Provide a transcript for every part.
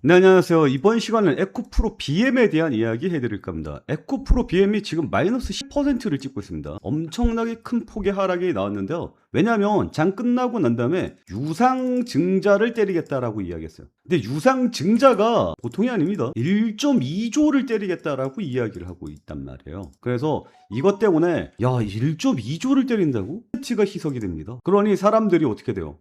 네, 안녕하세요. 이번 시간은 에코프로 BM에 대한 이야기 해드릴까 합니다. 에코프로 BM이 지금 마이너스 10%를 찍고 있습니다. 엄청나게 큰 폭의 하락이 나왔는데요. 왜냐하면 장 끝나고 난 다음에 유상증자를 때리겠다라고 이야기했어요. 근데 유상증자가 보통이 아닙니다. 1.2조를 때리겠다라고 이야기를 하고 있단 말이에요. 그래서 이것 때문에 1.2조를 때린다고? 가치가 희석이 됩니다. 그러니 사람들이 어떻게 돼요?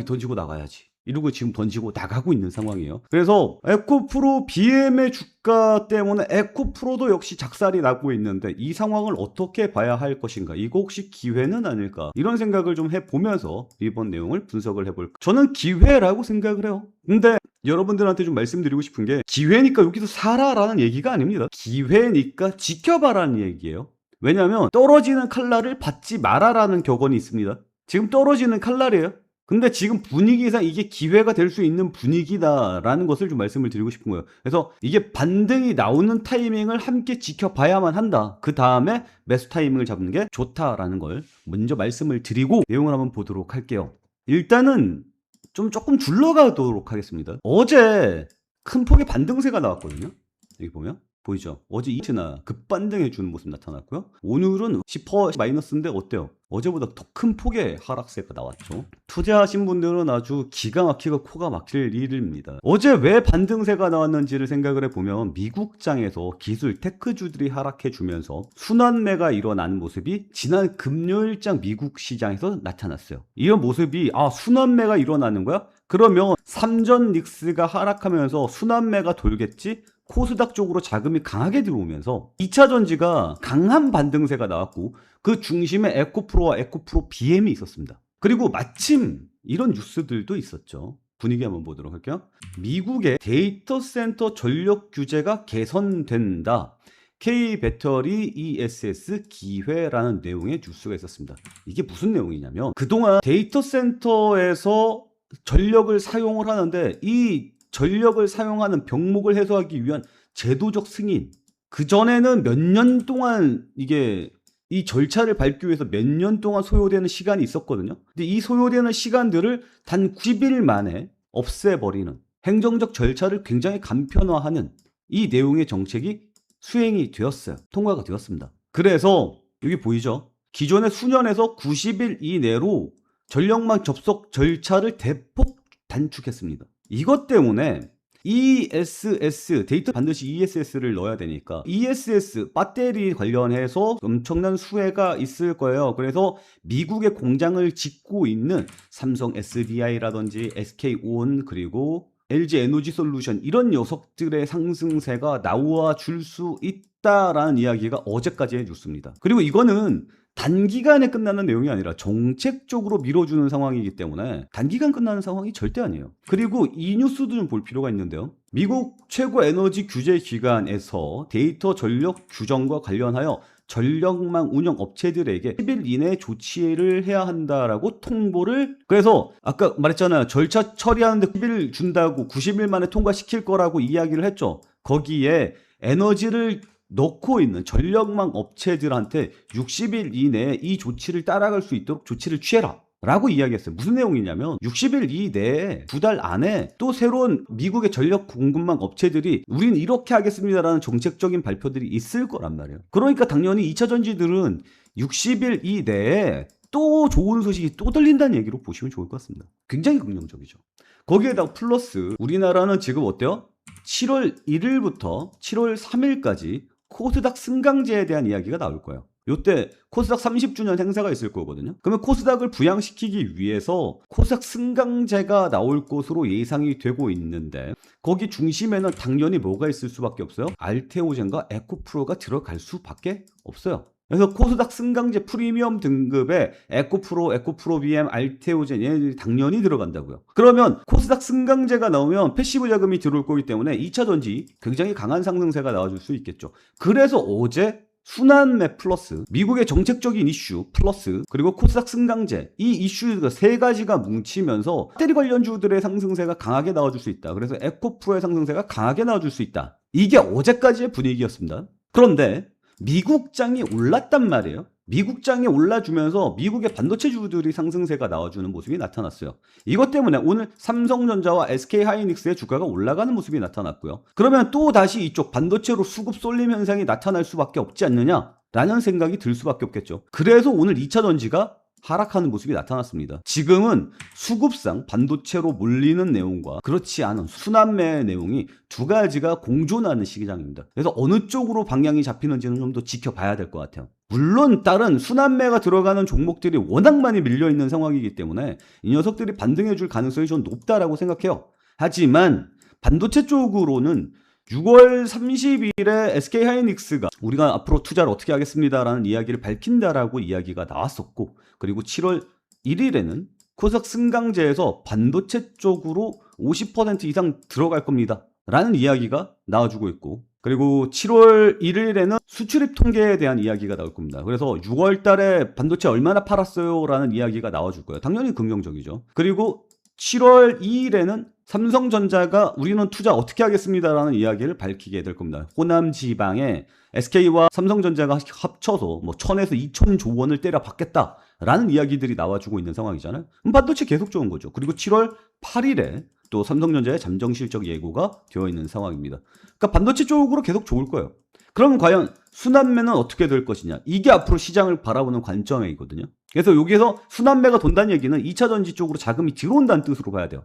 던지고 나가야지. 이러고 지금 던지고 나가고 있는 상황이에요. 그래서 에코프로 BM의 주가 때문에 에코프로도 역시 작살이 나고 있는데 이 상황을 어떻게 봐야 할 것인가? 이거 혹시 기회는 아닐까? 이런 생각을 좀 해보면서 이번 내용을 분석을 해볼까? 저는 기회라고 생각을 해요. 근데 여러분들한테 좀 말씀드리고 싶은 게 기회니까 여기서 사라라는 얘기가 아닙니다. 기회니까 지켜봐라는 얘기예요. 왜냐하면 떨어지는 칼날을 받지 마라라는 격언이 있습니다. 지금 떨어지는 칼날이에요. 근데 지금 분위기상 이게 기회가 될 수 있는 분위기다라는 것을 좀 말씀을 드리고 싶은 거예요. 그래서 이게 반등이 나오는 타이밍을 함께 지켜봐야만 한다. 그 다음에 매수 타이밍을 잡는 게 좋다라는 걸 먼저 말씀을 드리고 내용을 한번 보도록 할게요. 일단은 조금 둘러가도록 하겠습니다. 어제 큰 폭의 반등세가 나왔거든요. 여기 보면 보이죠? 어제 이트나 급반등해주는 모습 나타났고요. 오늘은 10% 마이너스인데 어때요? 어제보다 더 큰 폭의 하락세가 나왔죠. 투자하신 분들은 아주 기가 막히고 코가 막힐 일입니다. 어제 왜 반등세가 나왔는지를 생각을 해보면 미국장에서 기술 테크주들이 하락해주면서 순환매가 일어나는 모습이 지난 금요일장 미국 시장에서 나타났어요. 이런 모습이 순환매가 일어나는 거야? 그러면 삼전 닉스가 하락하면서 순환매가 돌겠지? 코스닥 쪽으로 자금이 강하게 들어오면서 2차 전지가 강한 반등세가 나왔고 그 중심에 에코프로와 에코프로 BM이 있었습니다. 그리고 마침 이런 뉴스들도 있었죠. 분위기 한번 보도록 할게요. 미국의 데이터 센터 전력 규제가 개선된다. K배터리 ESS 기회라는 내용의 뉴스가 있었습니다. 이게 무슨 내용이냐면 그동안 데이터 센터에서 전력을 사용을 하는데 이 전력을 사용하는 병목을 해소하기 위한 제도적 승인. 그전에는 몇 년 동안 이 절차를 밟기 위해서 몇 년 동안 소요되는 시간이 있었거든요. 근데 이 소요되는 시간들을 단 90일 만에 없애버리는 행정적 절차를 굉장히 간편화하는 이 내용의 정책이 수행이 되었어요. 통과가 되었습니다. 그래서 여기 보이죠? 기존의 수년에서 90일 이내로 전력망 접속 절차를 대폭 단축했습니다. 이것 때문에 ESS, 데이터 반드시 ESS를 넣어야 되니까 ESS, 배터리 관련해서 엄청난 수혜가 있을 거예요. 그래서 미국의 공장을 짓고 있는 삼성 SDI라든지 SK온 그리고 LG 에너지 솔루션 이런 녀석들의 상승세가 나와 줄 수 있다라는 이야기가 어제까지의 뉴스입니다. 그리고 이거는 단기간에 끝나는 내용이 아니라 정책적으로 밀어주는 상황이기 때문에 단기간 끝나는 상황이 절대 아니에요. 그리고 이 뉴스도 좀 볼 필요가 있는데요. 미국 최고 에너지 규제 기관에서 데이터 전력 규정과 관련하여 전력망 운영 업체들에게 10일 이내에 조치를 해야 한다라고 통보를 그래서 아까 말했잖아요. 절차 처리하는데 10일 준다고 90일 만에 통과시킬 거라고 이야기를 했죠. 거기에 에너지를 넣고 있는 전력망 업체들한테 60일 이내에 이 조치를 따라갈 수 있도록 조치를 취해라 라고 이야기했어요. 무슨 내용이냐면 60일 이내에 2달 안에 또 새로운 미국의 전력 공급망 업체들이 우린 이렇게 하겠습니다라는 정책적인 발표들이 있을 거란 말이에요. 그러니까 당연히 2차 전지들은 60일 이내에 또 좋은 소식이 또 들린다는 얘기로 보시면 좋을 것 같습니다. 굉장히 긍정적이죠. 거기에다가 플러스 우리나라는 지금 어때요? 7월 1일부터 7월 3일까지 코스닥 승강제에 대한 이야기가 나올 거예요. 요때 코스닥 30주년 행사가 있을 거거든요. 그러면 코스닥을 부양시키기 위해서 코스닥 승강제가 나올 것으로 예상이 되고 있는데 거기 중심에는 당연히 뭐가 있을 수밖에 없어요? 알테오젠과 에코프로가 들어갈 수밖에 없어요. 그래서 코스닥 승강제 프리미엄 등급에 에코프로, 에코프로 BM, 알테오젠 얘네들이 당연히 들어간다고요. 그러면 코스닥 승강제가 나오면 패시브 자금이 들어올 거기 때문에 2차 전지 굉장히 강한 상승세가 나와줄 수 있겠죠. 그래서 어제 순환매 플러스 미국의 정책적인 이슈 플러스 그리고 코스닥 승강제 이 이슈가 세 가지가 뭉치면서 배터리 관련주들의 상승세가 강하게 나와줄 수 있다. 그래서 에코프로의 상승세가 강하게 나와줄 수 있다. 이게 어제까지의 분위기였습니다. 그런데 미국장이 올랐단 말이에요. 미국장에 올라주면서 미국의 반도체주들이 상승세가 나와주는 모습이 나타났어요. 이것 때문에 오늘 삼성전자와 SK하이닉스의 주가가 올라가는 모습이 나타났고요. 그러면 또 다시 이쪽 반도체로 수급 쏠림 현상이 나타날 수밖에 없지 않느냐라는 생각이 들 수밖에 없겠죠. 그래서 오늘 2차전지가 하락하는 모습이 나타났습니다. 지금은 수급상 반도체로 몰리는 내용과 그렇지 않은 순환매의 내용이 두 가지가 공존하는 시장입니다. 그래서 어느 쪽으로 방향이 잡히는지는 좀 더 지켜봐야 될 것 같아요. 물론 다른 순환매가 들어가는 종목들이 워낙 많이 밀려있는 상황이기 때문에 이 녀석들이 반등해줄 가능성이 좀 높다라고 생각해요. 하지만 반도체 쪽으로는 6월 30일에 SK하이닉스가 우리가 앞으로 투자를 어떻게 하겠습니다라는 이야기를 밝힌다라고 이야기가 나왔었고, 그리고 7월 1일에는 코스닥 승강제에서 반도체 쪽으로 50% 이상 들어갈 겁니다 라는 이야기가 나와주고 있고, 그리고 7월 1일에는 수출입 통계에 대한 이야기가 나올 겁니다. 그래서 6월 달에 반도체 얼마나 팔았어요 라는 이야기가 나와줄 거예요. 당연히 긍정적이죠. 그리고 7월 2일에는 삼성전자가 우리는 투자 어떻게 하겠습니다라는 이야기를 밝히게 될 겁니다. 호남 지방에 SK와 삼성전자가 합쳐서 뭐 1000에서 2000조 원을 때려 받겠다라는 이야기들이 나와주고 있는 상황이잖아요. 반도체 계속 좋은 거죠. 그리고 7월 8일에 또 삼성전자의 잠정 실적 예고가 되어 있는 상황입니다. 그러니까 반도체 쪽으로 계속 좋을 거예요. 그럼 과연 순환매는 어떻게 될 것이냐? 이게 앞으로 시장을 바라보는 관점이거든요. 그래서 여기에서 순환매가 돈다는 얘기는 2차전지 쪽으로 자금이 들어온다는 뜻으로 봐야 돼요.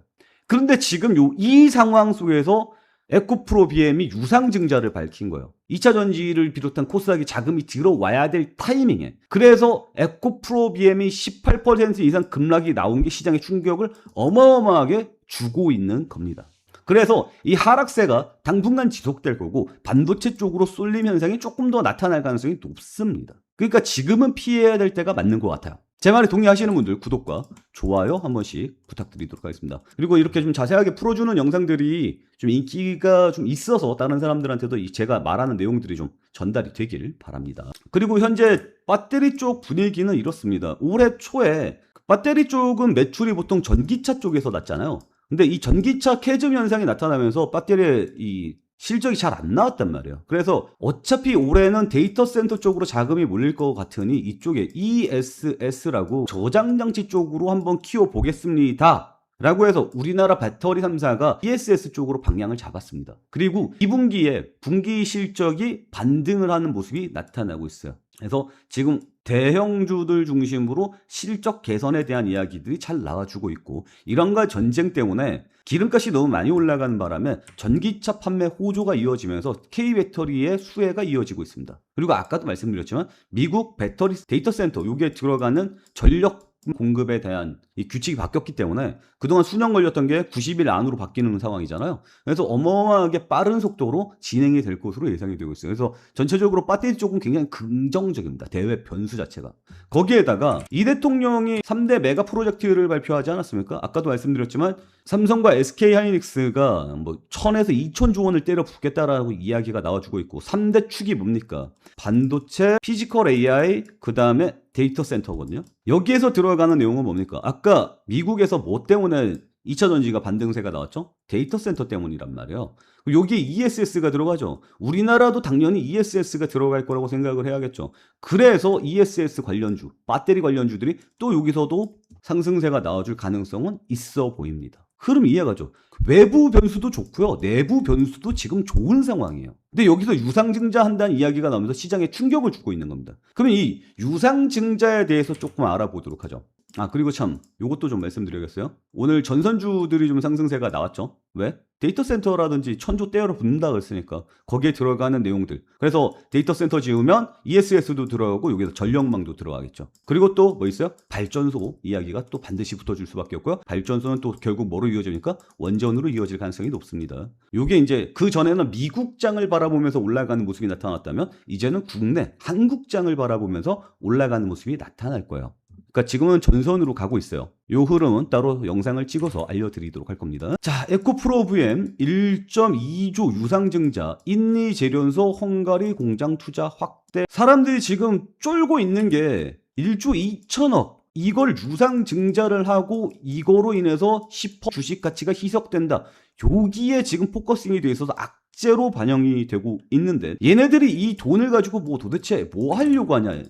그런데 지금 이 상황 속에서 에코프로 BM이 유상증자를 밝힌 거예요. 2차전지를 비롯한 코스닥이 자금이 들어와야 될 타이밍에. 그래서 에코프로 BM이 18% 이상 급락이 나온 게 시장의 충격을 어마어마하게 주고 있는 겁니다. 그래서 이 하락세가 당분간 지속될 거고 반도체 쪽으로 쏠림 현상이 조금 더 나타날 가능성이 높습니다. 그러니까 지금은 피해야 될 때가 맞는 것 같아요. 제 말에 동의하시는 분들 구독과 좋아요 한 번씩 부탁드리도록 하겠습니다. 그리고 이렇게 좀 자세하게 풀어주는 영상들이 좀 인기가 좀 있어서 다른 사람들한테도 제가 말하는 내용들이 좀 전달이 되길 바랍니다. 그리고 현재 배터리 쪽 분위기는 이렇습니다. 올해 초에 배터리 쪽은 매출이 보통 전기차 쪽에서 났잖아요. 근데 이 전기차 캐즘 현상이 나타나면서 배터리의 이 실적이 잘 안 나왔단 말이에요. 그래서 어차피 올해는 데이터 센터 쪽으로 자금이 몰릴 것 같으니 이쪽에 ESS라고 저장장치 쪽으로 한번 키워보겠습니다 라고 해서 우리나라 배터리 3사가 ESS 쪽으로 방향을 잡았습니다. 그리고 2분기에 분기 실적이 반등을 하는 모습이 나타나고 있어요. 그래서 지금 대형주들 중심으로 실적 개선에 대한 이야기들이 잘 나와주고 있고, 이런과 전쟁 때문에 기름값이 너무 많이 올라가는 바람에 전기차 판매 호조가 이어지면서 K배터리의 수혜가 이어지고 있습니다. 그리고 아까도 말씀드렸지만 미국 배터리 데이터 센터 여기에 들어가는 전력 공급에 대한 이 규칙이 바뀌었기 때문에 그동안 수년 걸렸던 게 90일 안으로 바뀌는 상황이잖아요. 그래서 어마어마하게 빠른 속도로 진행이 될 것으로 예상이 되고 있어요. 그래서 전체적으로 배터리 쪽은 굉장히 긍정적입니다. 대외 변수 자체가. 거기에다가 이 대통령이 3대 메가 프로젝트를 발표하지 않았습니까? 아까도 말씀드렸지만 삼성과 SK하이닉스가 뭐 1000에서 2000조 원을 때려 붓겠다라고 이야기가 나와주고 있고, 3대 축이 뭡니까? 반도체, 피지컬 AI, 그 다음에 데이터 센터거든요. 여기에서 들어가는 내용은 뭡니까? 아까 미국에서 뭐 때문에 2차전지가 반등세가 나왔죠? 데이터 센터 때문이란 말이에요. 여기에 ESS가 들어가죠. 우리나라도 당연히 ESS가 들어갈 거라고 생각을 해야겠죠. 그래서 ESS 관련주, 배터리 관련주들이 또 여기서도 상승세가 나와줄 가능성은 있어 보입니다. 흐름 이해가죠? 외부 변수도 좋고요. 내부 변수도 지금 좋은 상황이에요. 근데 여기서 유상증자 한다는 이야기가 나오면서 시장에 충격을 주고 있는 겁니다. 그러면 이 유상증자에 대해서 조금 알아보도록 하죠. 그리고 참 요것도 좀 말씀드려야겠어요. 오늘 전선주들이 좀 상승세가 나왔죠. 왜? 데이터 센터라든지 1000조 떼어로 붙는다 그랬으니까 거기에 들어가는 내용들. 그래서 데이터 센터 지으면 ESS도 들어가고 여기서 전력망도 들어가겠죠. 그리고 또 뭐 있어요? 발전소 이야기가 또 반드시 붙어줄 수밖에 없고요. 발전소는 또 결국 뭐로 이어집니까? 원전으로 이어질 가능성이 높습니다. 요게 이제 그 전에는 미국장을 바라보면서 올라가는 모습이 나타났다면 이제는 국내 한국장을 바라보면서 올라가는 모습이 나타날 거예요. 그러니까 지금은 전선으로 가고 있어요. 요 흐름은 따로 영상을 찍어서 알려드리도록 할 겁니다. 자, 에코프로 VM 1.2조 유상증자, 인리 재련소 헝가리 공장 투자 확대. 사람들이 지금 쫄고 있는 게 1조 2천억. 이걸 유상증자를 하고 이거로 인해서 10% 주식 가치가 희석된다. 여기에 지금 포커싱이 돼 있어서 실제로 반영이 되고 있는데 얘네들이 이 돈을 가지고 뭐 도대체 뭐 하려고 하냐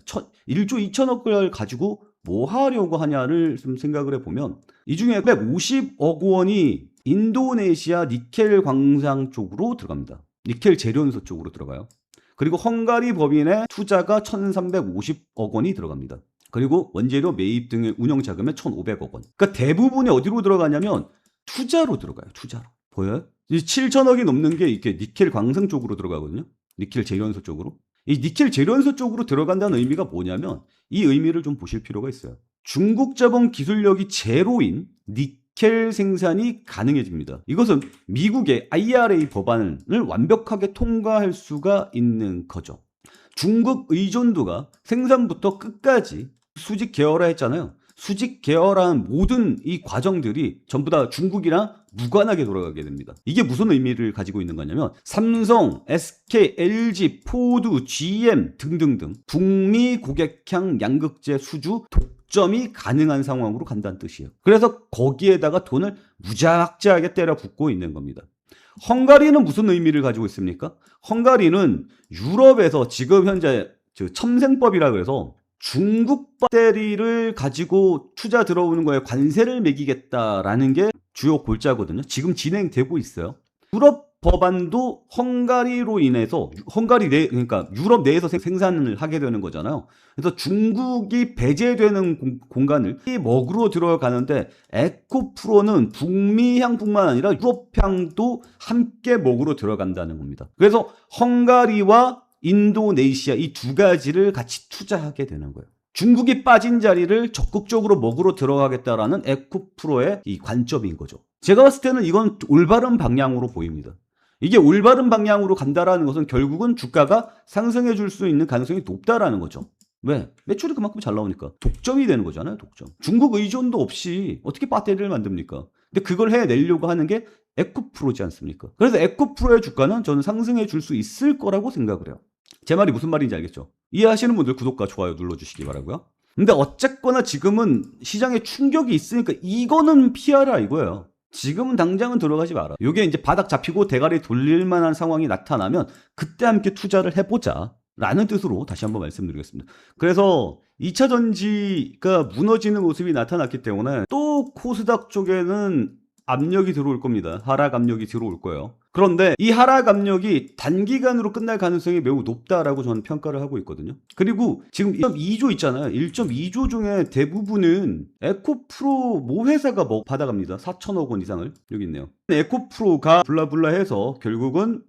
1조 2천억을 가지고 뭐 하려고 하냐를 좀 생각을 해보면 이 중에 150억 원이 인도네시아 니켈 광산 쪽으로 들어갑니다. 니켈 재련소 쪽으로 들어가요. 그리고 헝가리 법인의 투자가 1350억 원이 들어갑니다. 그리고 원재료 매입 등의 운영 자금에 1500억 원. 그러니까 대부분이 어디로 들어가냐면 투자로 들어가요. 투자로. 보여요? 이 7천억이 넘는 게 이렇게 니켈 광산 쪽으로 들어가거든요. 니켈 재련소 쪽으로. 이 니켈 재련소 쪽으로 들어간다는 의미가 뭐냐면 이 의미를 좀 보실 필요가 있어요. 중국 자본 기술력이 제로인 니켈 생산이 가능해집니다. 이것은 미국의 IRA 법안을 완벽하게 통과할 수가 있는 거죠. 중국 의존도가 생산부터 끝까지 수직 계열화했잖아요. 수직 계열화한 모든 이 과정들이 전부 다 중국이랑 무관하게 돌아가게 됩니다. 이게 무슨 의미를 가지고 있는 거냐면 삼성, SK, LG, 포드, GM 등등등 북미 고객향 양극재 수주 독점이 가능한 상황으로 간다는 뜻이에요. 그래서 거기에다가 돈을 무지막지하게 때려 붓고 있는 겁니다. 헝가리는 무슨 의미를 가지고 있습니까? 헝가리는 유럽에서 지금 현재 첨생법이라 그래서 중국 배터리를 가지고 투자 들어오는 거에 관세를 매기겠다라는 게 주요 골자거든요. 지금 진행되고 있어요. 유럽 법안도 헝가리로 인해서 그러니까 유럽 내에서 생산을 하게 되는 거잖아요. 그래서 중국이 배제되는 공간을 먹으러 들어가는데 에코프로는 북미향뿐만 아니라 유럽향도 함께 먹으러 들어간다는 겁니다. 그래서 헝가리와 인도네시아 이 두 가지를 같이 투자하게 되는 거예요. 중국이 빠진 자리를 적극적으로 먹으러 들어가겠다라는 에코프로의 이 관점인 거죠. 제가 봤을 때는 이건 올바른 방향으로 보입니다. 이게 올바른 방향으로 간다라는 것은 결국은 주가가 상승해 줄 수 있는 가능성이 높다라는 거죠. 왜? 매출이 그만큼 잘 나오니까. 독점이 되는 거잖아요, 독점. 중국 의존도 없이 어떻게 배터리를 만듭니까? 근데 그걸 해내려고 하는 게 에코프로지 않습니까? 그래서 에코프로의 주가는 저는 상승해 줄 수 있을 거라고 생각을 해요. 제 말이 무슨 말인지 알겠죠? 이해하시는 분들 구독과 좋아요 눌러주시기 바라고요. 근데 어쨌거나 지금은 시장에 충격이 있으니까 이거는 피하라 이거예요. 지금은 당장은 들어가지 마라. 이게 이제 바닥 잡히고 대가리 돌릴 만한 상황이 나타나면 그때 함께 투자를 해보자 라는 뜻으로 다시 한번 말씀드리겠습니다. 그래서 2차 전지가 무너지는 모습이 나타났기 때문에 또 코스닥 쪽에는 압력이 들어올 겁니다. 하락 압력이 들어올 거예요. 그런데 이 하락 압력이 단기간으로 끝날 가능성이 매우 높다라고 저는 평가를 하고 있거든요. 그리고 지금 1.2조 있잖아요. 1.2조 중에 대부분은 에코프로 모 회사가 받아갑니다. 4천억 원 이상을. 여기 있네요. 에코프로가 블라블라 해서 결국은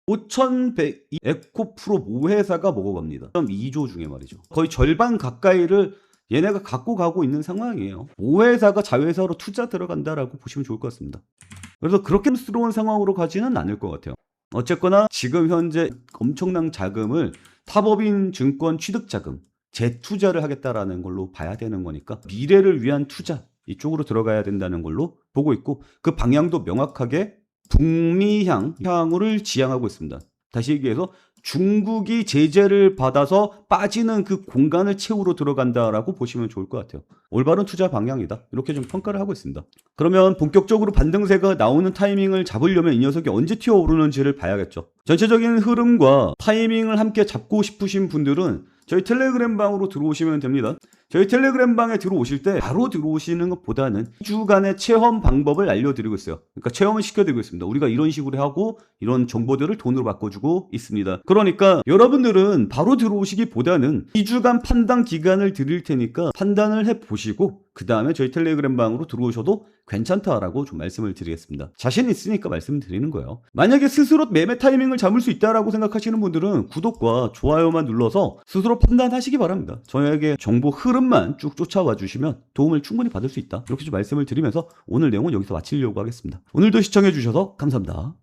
5,100 에코프로 모 회사가 먹어갑니다. 1.2조 중에 말이죠. 거의 절반 가까이를 얘네가 갖고 가고 있는 상황이에요. 모 회사가 자회사로 투자 들어간다라고 보시면 좋을 것 같습니다. 그래서 그렇게 스러운 상황으로 가지는 않을 것 같아요. 어쨌거나 지금 현재 엄청난 자금을 타법인 증권 취득 자금, 재투자를 하겠다라는 걸로 봐야 되는 거니까 미래를 위한 투자 이쪽으로 들어가야 된다는 걸로 보고 있고 그 방향도 명확하게 북미향을 지향하고 있습니다. 다시 얘기해서 중국이 제재를 받아서 빠지는 그 공간을 채우러 들어간다라고 보시면 좋을 것 같아요. 올바른 투자 방향이다. 이렇게 좀 평가를 하고 있습니다. 그러면 본격적으로 반등세가 나오는 타이밍을 잡으려면 이 녀석이 언제 튀어오르는지를 봐야겠죠. 전체적인 흐름과 타이밍을 함께 잡고 싶으신 분들은 저희 텔레그램 방으로 들어오시면 됩니다. 저희 텔레그램 방에 들어오실 때 바로 들어오시는 것보다는 2주간의 체험 방법을 알려드리고 있어요. 그러니까 체험을 시켜드리고 있습니다. 우리가 이런 식으로 하고 이런 정보들을 돈으로 바꿔주고 있습니다. 그러니까 여러분들은 바로 들어오시기보다는 2주간 판단 기간을 드릴 테니까 판단을 해보시고 그 다음에 저희 텔레그램 방으로 들어오셔도 괜찮다라고 좀 말씀을 드리겠습니다. 자신 있으니까 말씀드리는 거예요. 만약에 스스로 매매 타이밍을 잡을 수 있다라고 생각하시는 분들은 구독과 좋아요만 눌러서 스스로 판단하시기 바랍니다. 저에게 정보 흐름만 쭉 쫓아와 주시면 도움을 충분히 받을 수 있다. 이렇게 좀 말씀을 드리면서 오늘 내용은 여기서 마치려고 하겠습니다. 오늘도 시청해 주셔서 감사합니다.